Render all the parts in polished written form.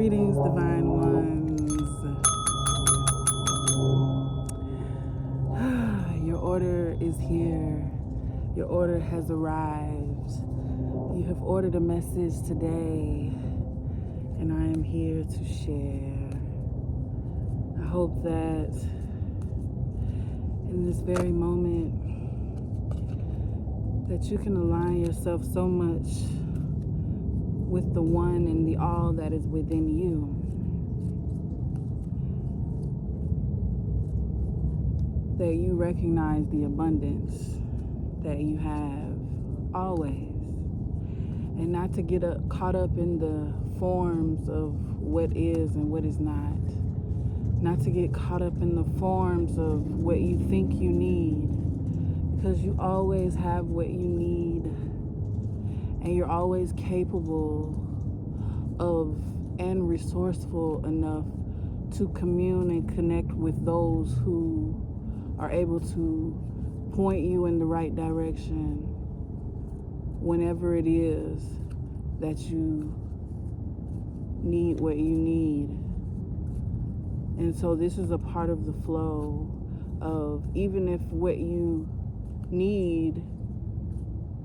Greetings, divine ones. Your order is here. Your order has arrived. You have ordered a message today, and I am here to share. I hope that in this very moment that you can align yourself so much with the one and the all that is within you. That you recognize the abundance that you have always. And not to get caught up in the forms of what is and what is not. Not to get caught up in the forms of what you think you need. Because you always have what you need. And you're always capable of and resourceful enough to commune and connect with those who are able to point you in the right direction whenever it is that you need what you need. And so this is a part of the flow of, even if what you need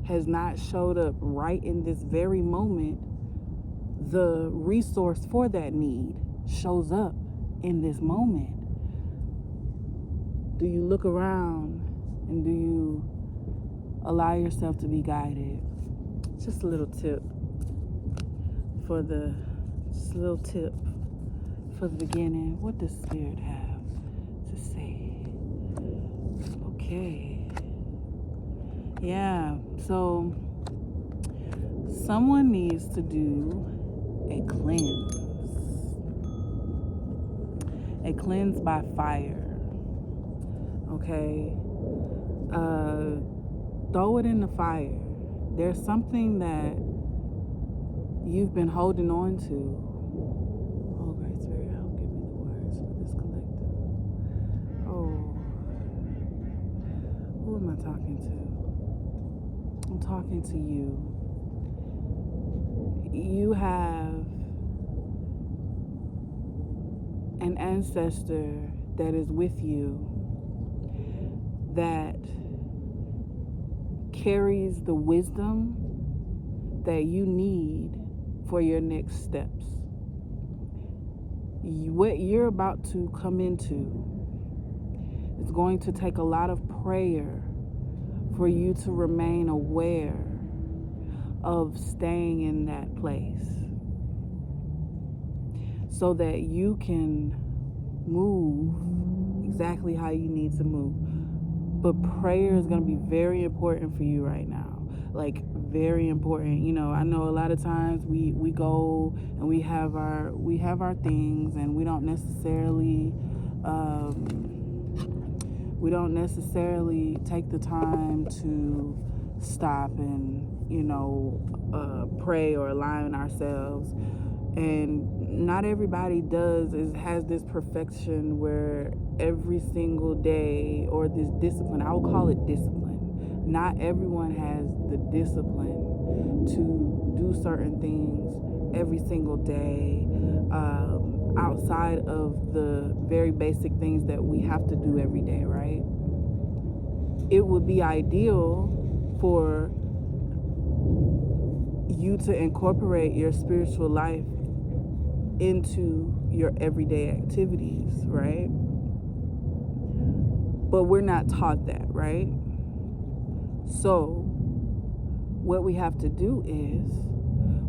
has not showed up right in this very moment, the resource for that need shows up in this moment. Do you look around and do you allow yourself to be guided? Just a little tip for the beginning. What does Spirit have to say? Okay. Yeah, so someone needs to do a cleanse by fire. Okay, throw it in the fire. There's something that you've been holding on to. Oh, Great Spirit, help give me the words for this collective. Oh, who am I talking to? I'm talking to you. You have an ancestor that is with you that carries the wisdom that you need for your next steps. What you're about to come into is going to take a lot of prayer for you to remain aware of staying in that place so that you can move exactly how you need to move. But prayer is going to be very important for you right now. Like, very important. You know, I know a lot of times we go and we have our things, and we don't necessarily take the time to stop and, pray or align ourselves. And not everybody has this perfection where every single day, or this discipline, I will call it discipline. Not everyone has the discipline to do certain things every single day, outside of the very basic things that we have to do every day, right? It would be ideal for you to incorporate your spiritual life into your everyday activities, right? But we're not taught that, right? So what we have to do is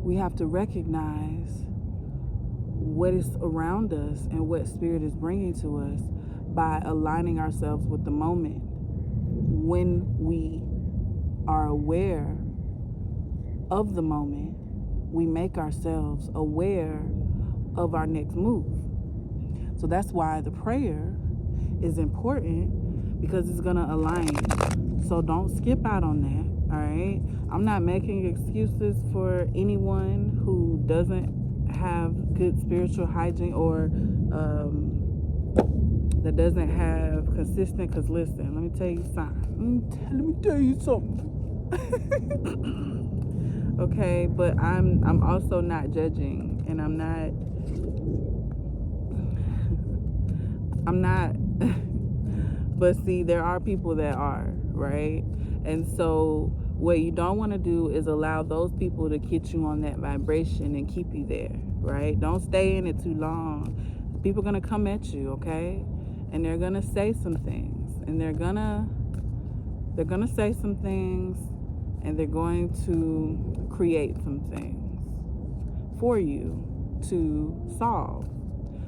we have to recognize what is around us and what Spirit is bringing to us by aligning ourselves with the moment. When we are aware of the moment, we make ourselves aware of our next move. So that's why the prayer is important, because it's going to align you. So don't skip out on that, all right? I'm not making excuses for anyone who doesn't have good spiritual hygiene or that doesn't have consistent, because listen, let me tell you something. Okay, but I'm also not judging, and I'm not I'm not, but see, there are people that are, right? And so what you don't want to do is allow those people to get you on that vibration and keep you there, right? Don't stay in it too long. People are going to come at you, okay? And they're going to say some things, and they're going to say some things, and they're going to create some things for you to solve.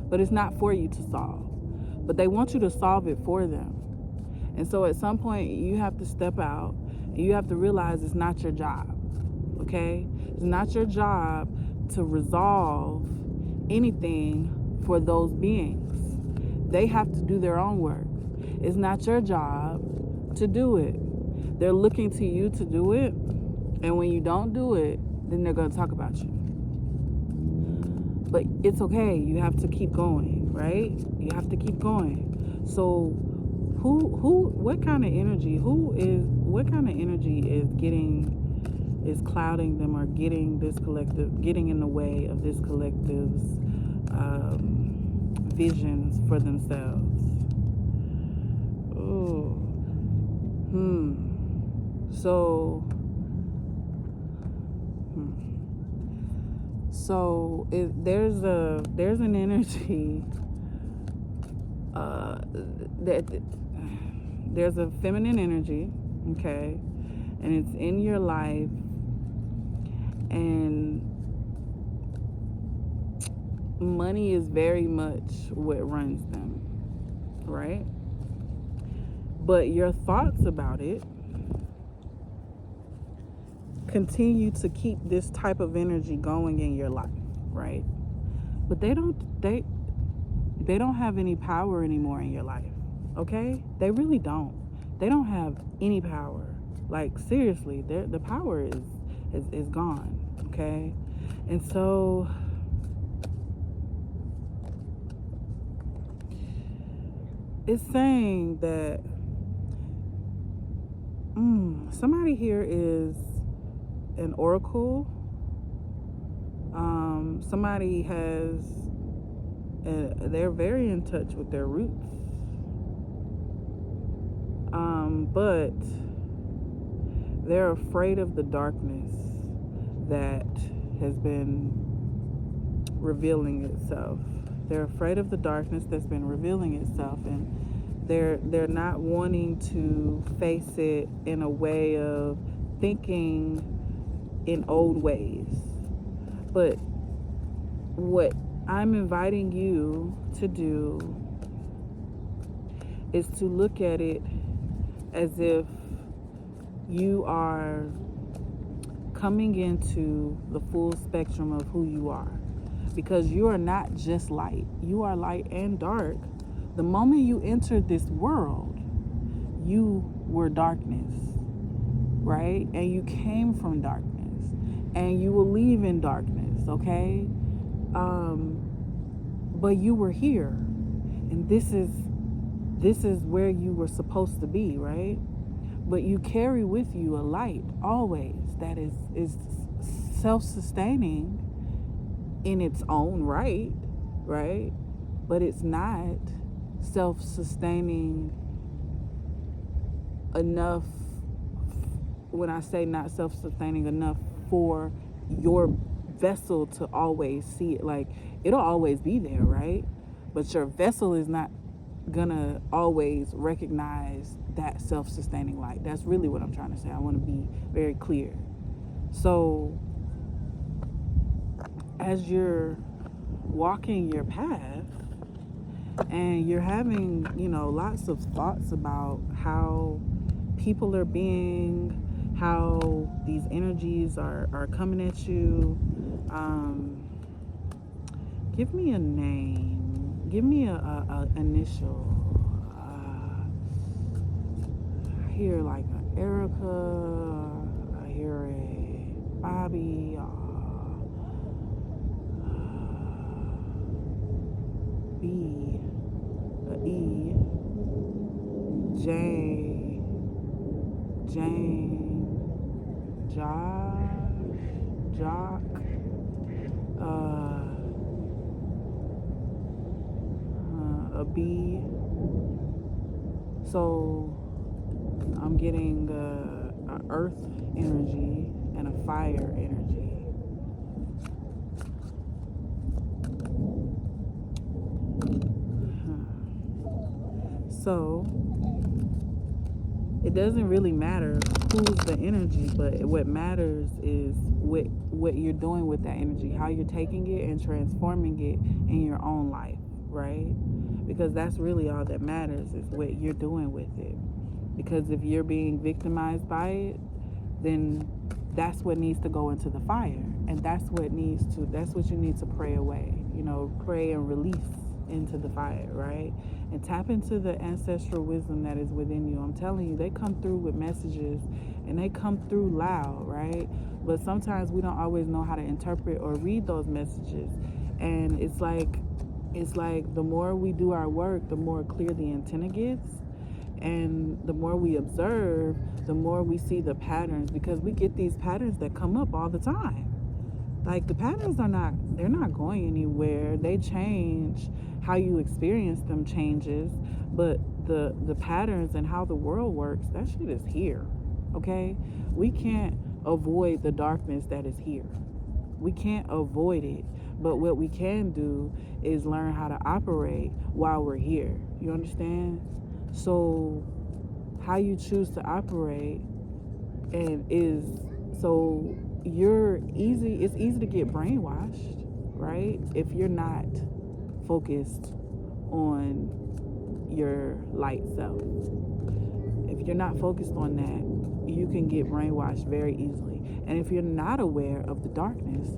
But it's not for you to solve. But they want you to solve it for them. And so at some point, you have to step out and you have to realize it's not your job, okay? It's not your job to resolve anything for those beings. They have to do their own work. It's not your job to do it. They're looking to you to do it. And when you don't do it, then they're going to talk about you. But it's okay. You have to keep going, right? You have to keep going. So what kind of energy is clouding them or getting in the way of this collective's visions for themselves? Oh. So there's an energy that there's a feminine energy, okay, and it's in your life, and money is very much what runs them, right? But your thoughts about it continue to keep this type of energy going in your life, right? But they don't have any power anymore in your life, okay? They really don't. They don't have any power. Like, seriously, the power is gone, okay? And so it's saying that somebody here is an oracle. Somebody has they're very in touch with their roots, but they're afraid of the darkness that has been revealing itself. They're afraid of the darkness that's been revealing itself, and they're not wanting to face it in a way of thinking in old ways. But what I'm inviting you to do is to look at it as if you are coming into the full spectrum of who you are, because you are not just light. You are light and dark. The moment you entered this world, you were darkness, right? And you came from darkness, and you will leave in darkness, okay? But you were here, and this is where you were supposed to be, right? But you carry with you a light always that is self-sustaining in its own right? But it's not self-sustaining enough. When I say not self-sustaining enough for your vessel to always see it, like, it'll always be there, right? But your vessel is not gonna always recognize that self-sustaining light. That's really what I'm trying to say. I want to be very clear. So as you're walking your path and you're having, lots of thoughts about how people are being, how these energies are coming at you, give me a name. Give me a initial. I hear like an Erica. I hear a Bobby. B. A E. J. Jane. Josh. Jock. a bee. So I'm getting a earth energy and a fire energy. So it doesn't really matter who's the energy, but what matters is what you're doing with that energy, how you're taking it and transforming it in your own life, right? Because that's really all that matters, is what you're doing with it. Because if you're being victimized by it, then that's what needs to go into the fire, and that's what you need to pray away, pray and release into the fire, right? And tap into the ancestral wisdom that is within you. I'm telling you, they come through with messages, and they come through loud, right? But sometimes we don't always know how to interpret or read those messages, and it's like the more we do our work, the more clear the antenna gets, and the more we observe, the more we see the patterns, because we get these patterns that come up all the time. Like, the patterns they're not going anywhere. They change. How you experience them changes, but the patterns and how the world works, that shit is here, okay? We can't avoid the darkness that is here. We can't avoid it, but what we can do is learn how to operate while we're here. You understand? So how you choose to operate it's easy to get brainwashed, right? If you're not focused on your light self. If you're not focused on that, you can get brainwashed very easily. And if you're not aware of the darkness,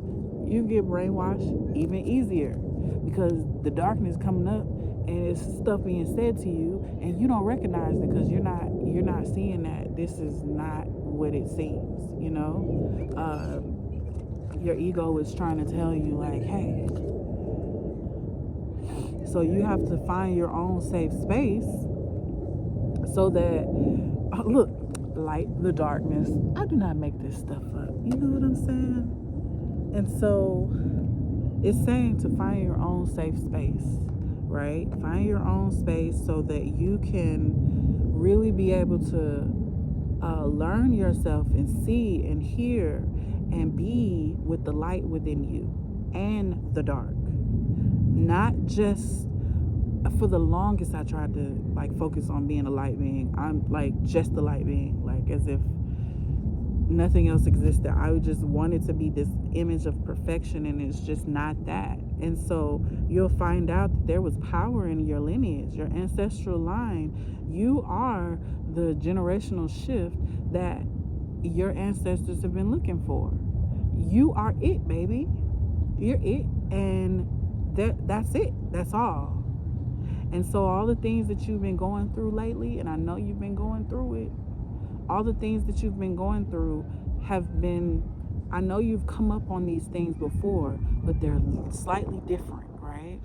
you get brainwashed even easier, because the darkness coming up and it's stuff being said to you and you don't recognize it, because you're not seeing that this is not what it seems. Your ego is trying to tell you, like, hey. So you have to find your own safe space so that, look, light the darkness. I do not make this stuff up. You know what I'm saying? And so it's saying to find your own safe space, right? Find your own space so that you can really be able to learn yourself and see and hear and be with the light within you and the dark. Not just, for the longest I tried to focus on being a light being. I'm just a light being, as if nothing else existed. I just wanted to be this image of perfection, and it's just not that. And so you'll find out that there was power in your lineage, your ancestral line. You are the generational shift that your ancestors have been looking for. You are it, baby. You're it, and that's it. That's all. And so all the things that you've been going through lately, and I know you've been going through it, all the things that you've been going through have been, I know you've come up on these things before, but they're slightly different, right?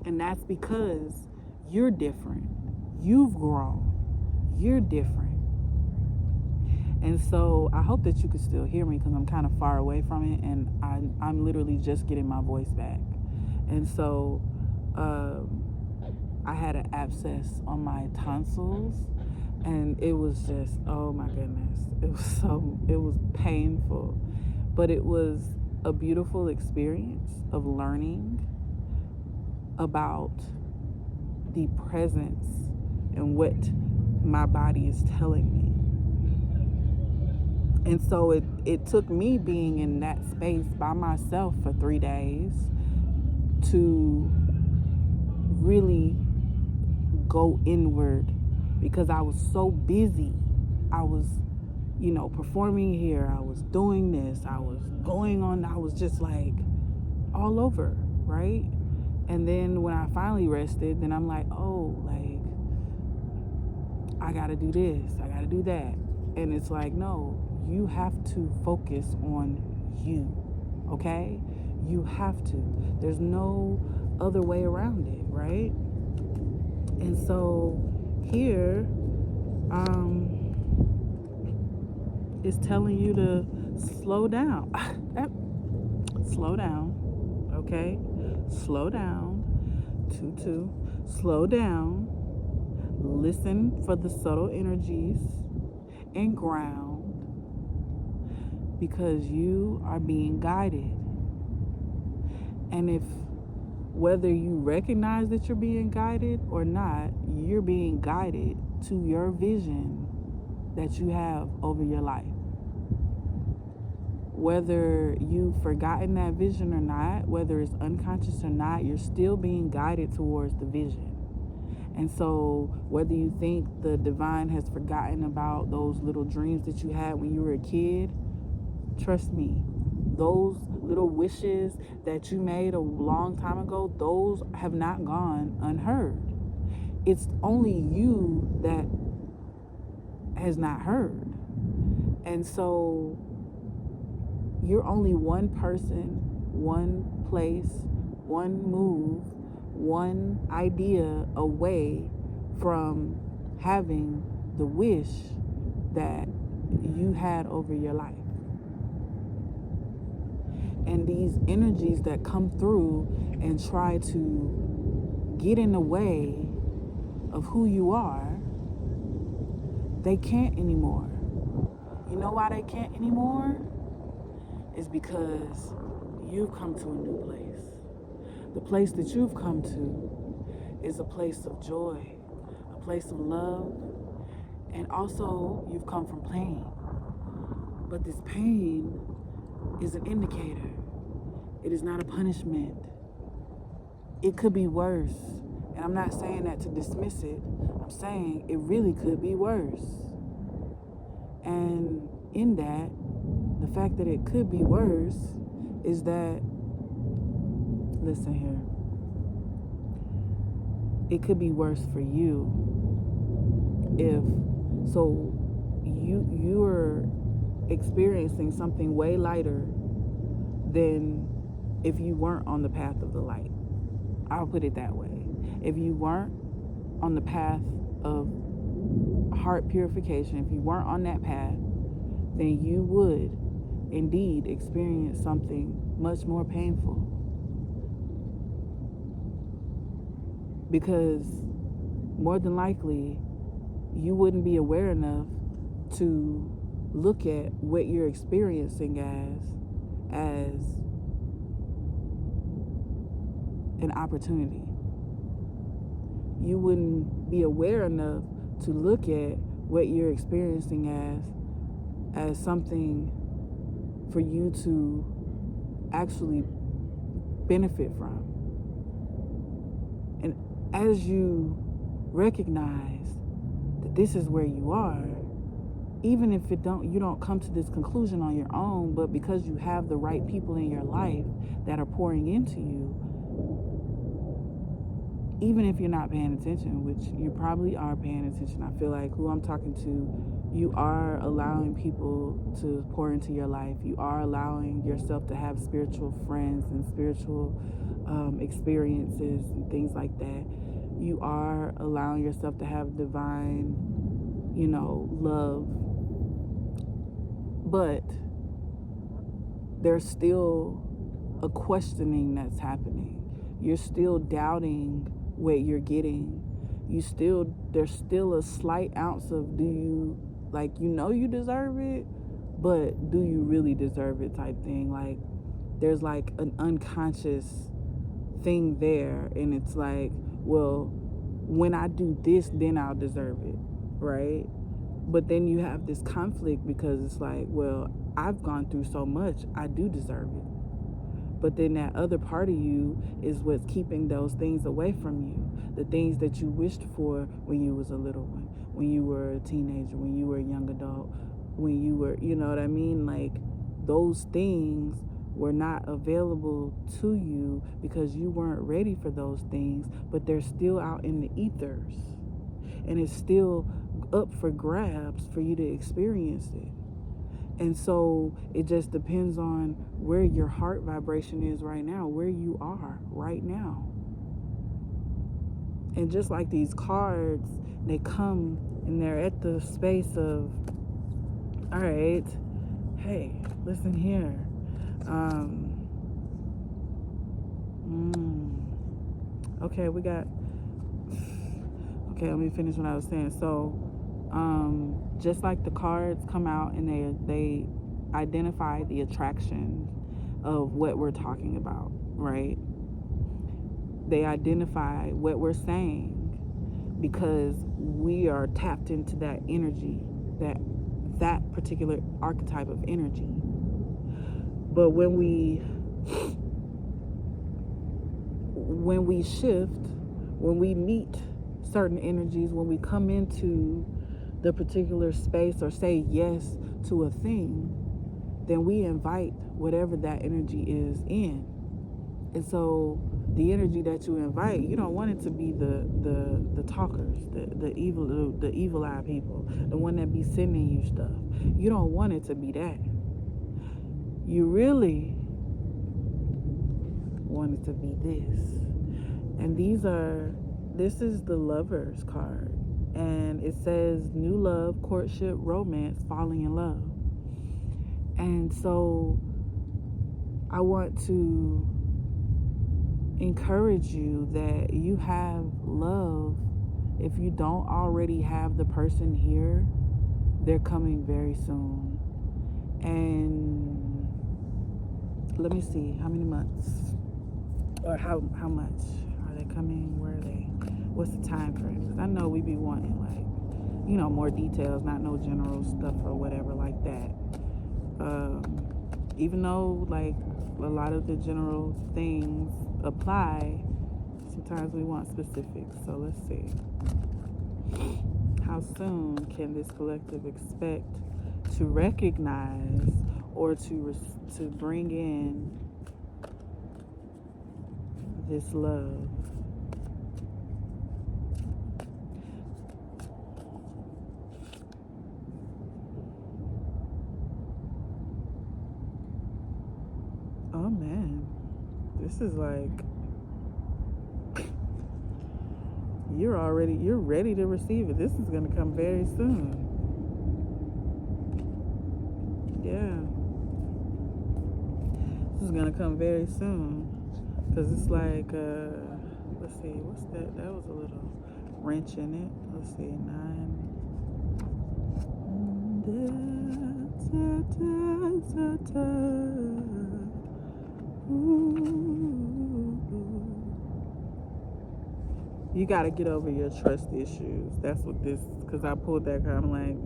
And that's because you're different. You've grown. You're different. And so I hope that you can still hear me, because I'm kind of far away from it, and I'm literally just getting my voice back. And so I had an abscess on my tonsils, and it was just, oh my goodness, it was painful, but it was a beautiful experience of learning about the presence and what my body is telling me. And so it took me being in that space by myself for 3 days to really go inward, because I was so busy. I was, performing here. I was doing this. I was going on. I was just all over, right? And then when I finally rested, then I'm like, oh, I got to do this. I got to do that. And it's no, you have to focus on you, okay? You have to. There's no other way around it, right? And so here, it's telling you to slow down. Slow down, okay? Slow down. 2-2. Slow down, listen for the subtle energies, and ground, because you are being guided. And if whether you recognize that you're being guided or not, you're being guided to your vision that you have over your life. Whether you've forgotten that vision or not, whether it's unconscious or not, you're still being guided towards the vision. And so whether you think the divine has forgotten about those little dreams that you had when you were a kid, trust me, those little wishes that you made a long time ago, those have not gone unheard. It's only you that has not heard. And so you're only one person, one place, one move, one idea away from having the wish that you had over your life. And these energies that come through and try to get in the way of who you are, they can't anymore. You know why they can't anymore? It's because you've come to a new place. The place that you've come to is a place of joy, a place of love, and also you've come from pain. But this pain is an indicator. It is not a punishment. It could be worse. And I'm not saying that to dismiss it. I'm saying it really could be worse. And in that, the fact that it could be worse is that, listen here, it could be worse for you if, so you're experiencing something way lighter than if you weren't on the path of the light. I'll put it that way. If you weren't on the path of heart purification, if you weren't on that path, then you would indeed experience something much more painful. Because more than likely, you wouldn't be aware enough to look at what you're experiencing as an opportunity. You wouldn't be aware enough to look at what you're experiencing as something for you to actually benefit from. And as you recognize that this is where you are, even if you don't come to this conclusion on your own, but because you have the right people in your life that are pouring into you, even if you're not paying attention, which you probably are paying attention, I feel like who I'm talking to, you are allowing people to pour into your life. You are allowing yourself to have spiritual friends and spiritual experiences and things like that. You are allowing yourself to have divine, love. But there's still a questioning that's happening. You're still doubting what you're getting. There's still a slight ounce of, do you, you deserve it, but do you really deserve it type thing. Like, there's like an unconscious thing there, and it's like, well, when I do this, then I'll deserve it, right? But then you have this conflict because it's like, well, I've gone through so much, I do deserve it. But then that other part of you is what's keeping those things away from you. The things that you wished for when you was a little one, when you were a teenager, when you were a young adult, when you were, you know what I mean? Like, those things were not available to you because you weren't ready for those things, but they're still out in the ethers. And it's still up for grabs for you to experience it. And so it just depends on where your heart vibration is right now, where you are right now. And just like these cards, they come and they're at the space of, all right, hey, listen here. Okay, we got Okay, let me finish what I was saying. So, just like the cards come out and they identify the attraction of what we're talking about, right? They identify what we're saying because we are tapped into that energy, that particular archetype of energy. But when we shift, when we meet certain energies, when we come into the particular space or say yes to a thing, then we invite whatever that energy is in. And so the energy that you invite, you don't want it to be the talkers, the evil eye people, the one that be sending you stuff. You don't want it to be that. You really want it to be this. And this is the Lovers card. And it says new love, courtship, romance, falling in love. And so I want to encourage you that you have love. If you don't already have the person here, they're coming very soon. And let me see, how many months? Or how much? Are they coming? Where are they? What's the time frame? Because I know we be wanting, like, more details, not no general stuff or whatever like that. Even though, like, a lot of the general things apply, sometimes we want specifics. So let's see. How soon can this collective expect to recognize or to bring in this love? Oh man, this is like you're ready to receive it. This is gonna come very soon. Yeah, this is gonna come very soon. Because it's like, let's see, what's that? That was a little wrench in it. Let's see, 9. You got to get over your trust issues. That's what this, because I pulled that card. I'm like,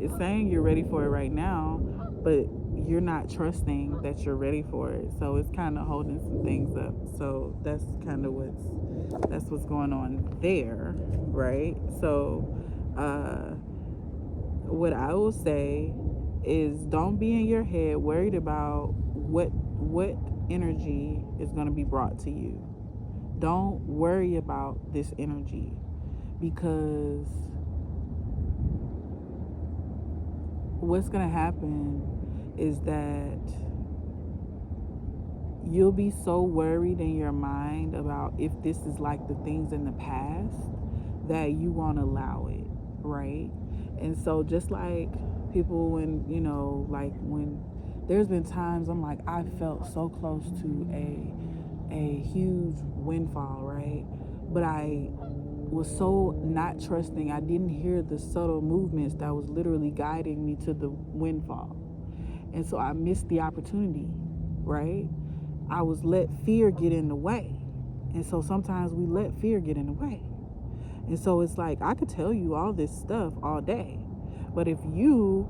it's saying you're ready for it right now, but you're not trusting that you're ready for it. So it's kind of holding some things up. So that's kind of what's going on there, right? So what I will say is, don't be in your head worried about what energy is going to be brought to you. Don't worry about this energy, because what's going to happen is that you'll be so worried in your mind about if this is like the things in the past that you won't allow it, right? And so just like people when there's been times I'm like, I felt so close to a huge windfall, right? But I was so not trusting. I didn't hear the subtle movements that was literally guiding me to the windfall. And so I missed the opportunity, right? I was let fear get in the way. And so sometimes we let fear get in the way. And so it's like, I could tell you all this stuff all day, but if you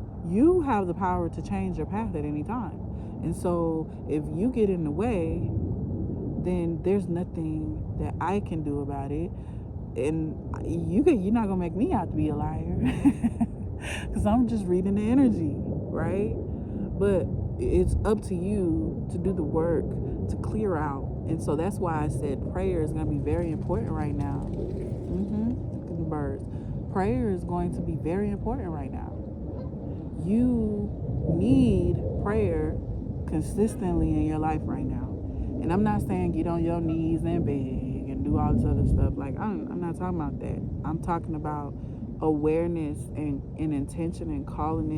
have the power to change your path at any time. And so if you get in the way, then there's nothing that I can do about it. And you're not gonna make me out to be a liar, because I'm just reading the energy, right? But it's up to you to do the work to clear out. And so that's why I said prayer is gonna be very important right now. Look at the birds. Prayer is going to be very important right now. You need prayer consistently in your life right now. And I'm not saying get on your knees and beg and do all this other stuff. Like, I'm not talking about that. I'm talking about awareness and intention, and calling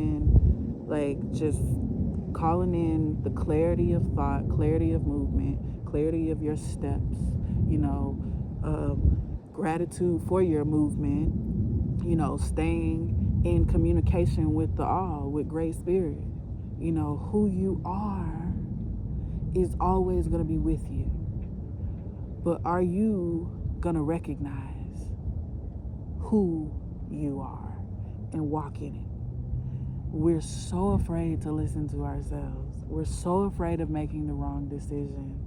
in the clarity of thought, clarity of movement, clarity of your steps, gratitude for your movement, staying in communication with the all, with Great Spirit. Who you are is always going to be with you. But are you going to recognize who you are and walk in it? We're so afraid to listen to ourselves. We're so afraid of making the wrong decision.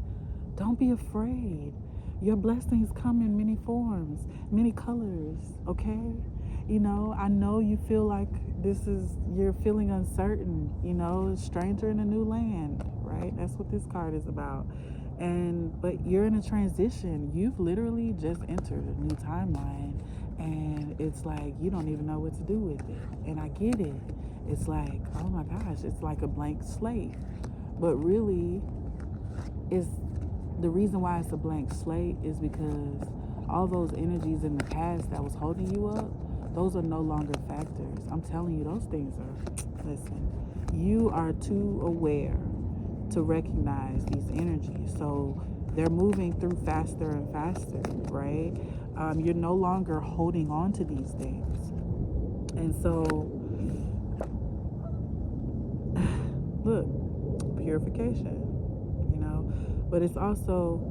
Don't be afraid. Your blessings come in many forms, many colors, okay? I know you feel like you're feeling uncertain, stranger in a new land, right? That's what this card is about. But you're in a transition. You've literally just entered a new timeline, and it's like you don't even know what to do with it. And I get it. It's like, oh my gosh, it's like a blank slate. But really, the reason why it's a blank slate is because all those energies in the past that was holding you up, those are no longer factors. I'm telling you, those things are, listen, you are too aware to recognize these energies. So they're moving through faster and faster, right? You're no longer holding on to these things. And so, look, purification, but it's also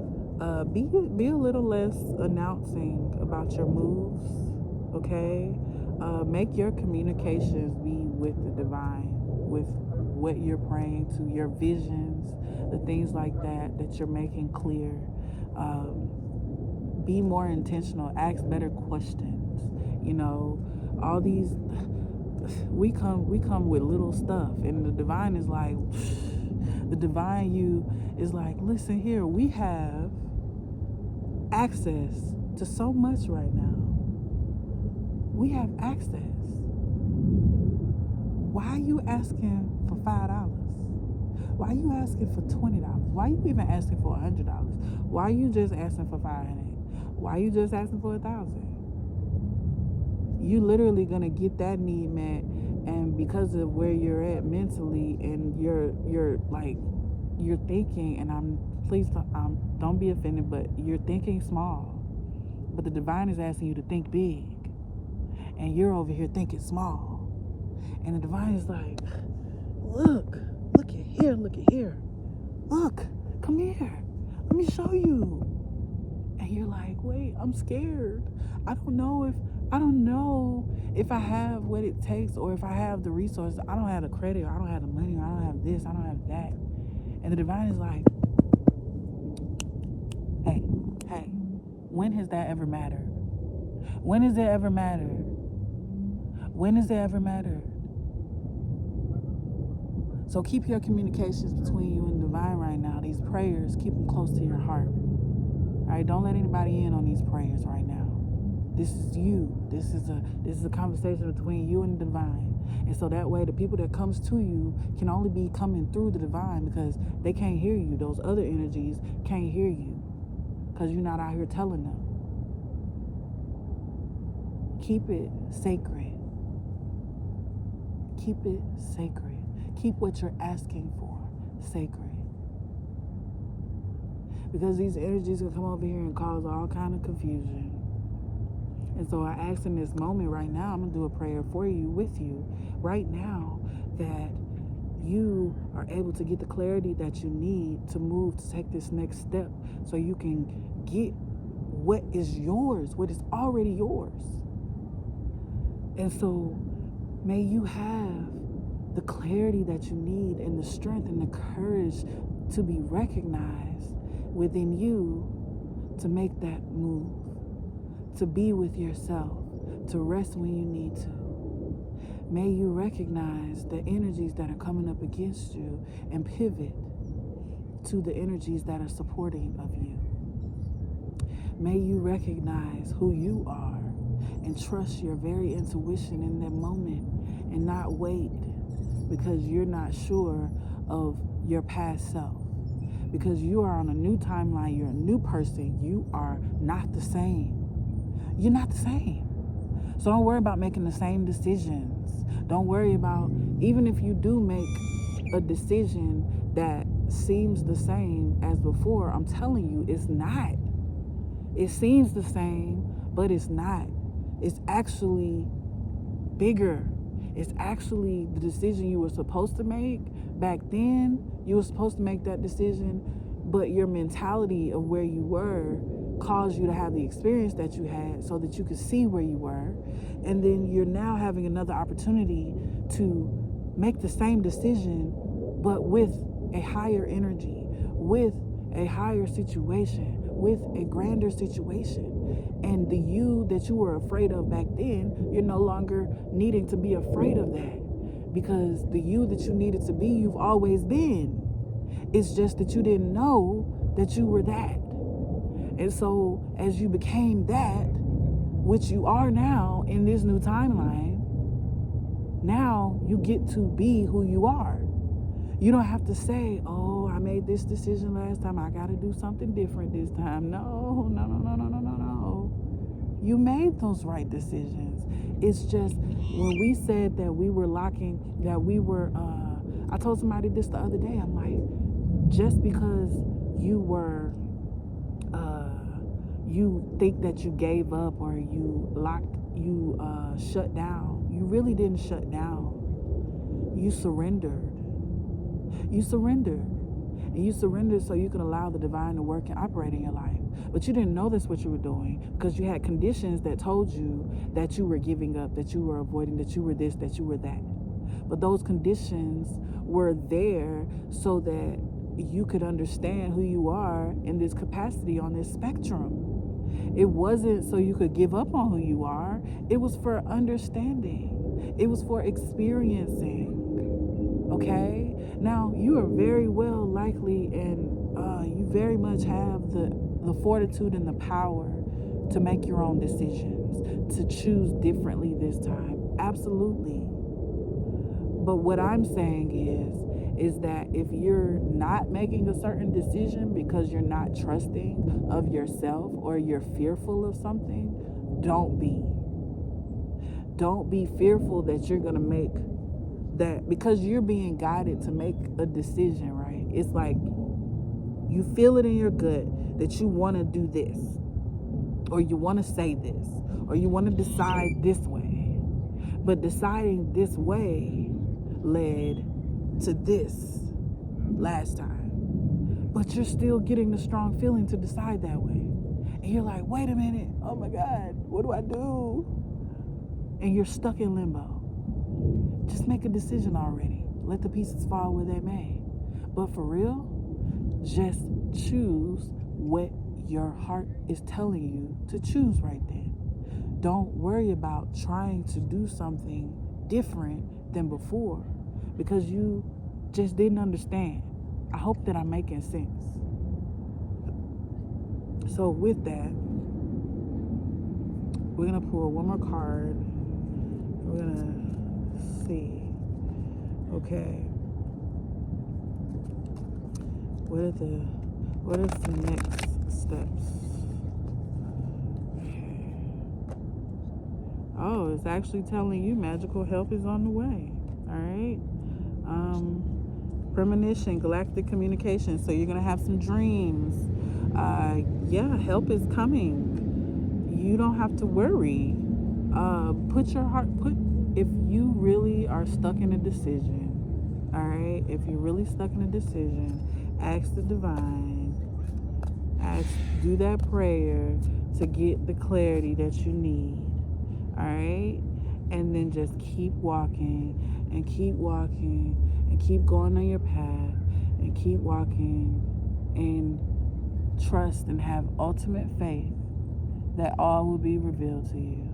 be a little less announcing about your moves, okay? Make your communications be with the divine, with what you're praying to, your visions, the things like that you're making clear. Be more intentional, ask better questions. All these, we come with little stuff, and the divine is like, the divine you is like, listen here, we have access to so much right now. We have access. Why are you asking for $5? Why are you asking for $20? Why are you even asking for $100? Why are you just asking for $500? Why are you just asking for $1,000? You literally gonna get that need met, and because of where you're at mentally, and you're thinking, and don't be offended, but you're thinking small, but the divine is asking you to think big, and you're over here thinking small, and the divine is like, look at here, look, come here, let me show you. And you're like, wait, I'm scared. I don't know if I have what it takes, or if I have the resources. I don't have the credit, or I don't have the money, or I don't have this, I don't have that. And the divine is like, hey, when has that ever mattered? When has it ever mattered? When has it ever mattered? So keep your communications between you and the divine right now. These prayers, keep them close to your heart. All right, don't let anybody in on these prayers right now. This is you. This is a conversation between you and the divine. And so that way the people that comes to you can only be coming through the divine, because they can't hear you. Those other energies can't hear you because you're not out here telling them. Keep it sacred. Keep it sacred. Keep what you're asking for sacred. Because these energies will come over here and cause all kind of confusion. And so I ask in this moment right now, I'm going to do a prayer for you, with you, right now, that you are able to get the clarity that you need to move, to take this next step, so you can get what is yours, what is already yours. And so may you have the clarity that you need, and the strength and the courage to be recognized within you to make that move, to be with yourself, to rest when you need to. May you recognize the energies that are coming up against you and pivot to the energies that are supporting of you. May you recognize who you are and trust your very intuition in that moment, and not wait because you're not sure of your past self. Because you are on a new timeline, you're a new person, you are not the same. You're not the same. So don't worry about making the same decisions. Don't worry about, even if you do make a decision that seems the same as before, I'm telling you, it's not. It seems the same, but it's not. It's actually bigger. It's actually the decision you were supposed to make back then. You were supposed to make that decision, but your mentality of where you were caused you to have the experience that you had so that you could see where you were. And then you're now having another opportunity to make the same decision, but with a higher energy, with a higher situation, with a grander situation. And the you that you were afraid of back then, you're no longer needing to be afraid of that, because the you that you needed to be, you've always been. It's just that you didn't know that you were that. And so as you became that, which you are now in this new timeline, now you get to be who you are. You don't have to say, oh, I made this decision last time, I got to do something different this time. No. You made those right decisions. It's just when we said that we were I told somebody this the other day. I'm like, just because you were, you think that you gave up or you shut down, you really didn't shut down. You surrendered. And you surrendered so you could allow the divine to work and operate in your life. But you didn't know that's what you were doing, because you had conditions that told you that you were giving up, that you were avoiding, that you were this, that you were that. But those conditions were there so that you could understand who you are in this capacity on this spectrum. It wasn't so you could give up on who you are. It was for understanding. It was for experiencing. Okay? Now, you are very well likely, and you very much have the fortitude and the power to make your own decisions, to choose differently this time. Absolutely. But what I'm saying is that if you're not making a certain decision because you're not trusting of yourself or you're fearful of something, don't be. Don't be fearful that you're going to make that, because you're being guided to make a decision, right? It's like you feel it in your gut that you want to do this, or you want to say this, or you want to decide this way. But deciding this way led to this last time. But you're still getting the strong feeling to decide that way. And you're like, wait a minute, oh my God, what do I do? And you're stuck in limbo. Just make a decision already. Let the pieces fall where they may. But for real, just choose what your heart is telling you to choose right then. Don't worry about trying to do something different than before, because you just didn't understand. I hope that I'm making sense. So with that, we're going to pull one more card. We're going to see. Okay. What are the next steps? Okay. Oh, it's actually telling you magical help is on the way. All right. Premonition, galactic communication. So you're gonna have some dreams. Yeah, help is coming. You don't have to worry. If you really are stuck in a decision, all right, if you're really stuck in a decision, ask the divine, do that prayer to get the clarity that you need, all right, and then just keep walking and keep walking and keep going on your path and keep walking and trust and have ultimate faith that all will be revealed to you.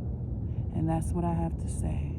And that's what I have to say.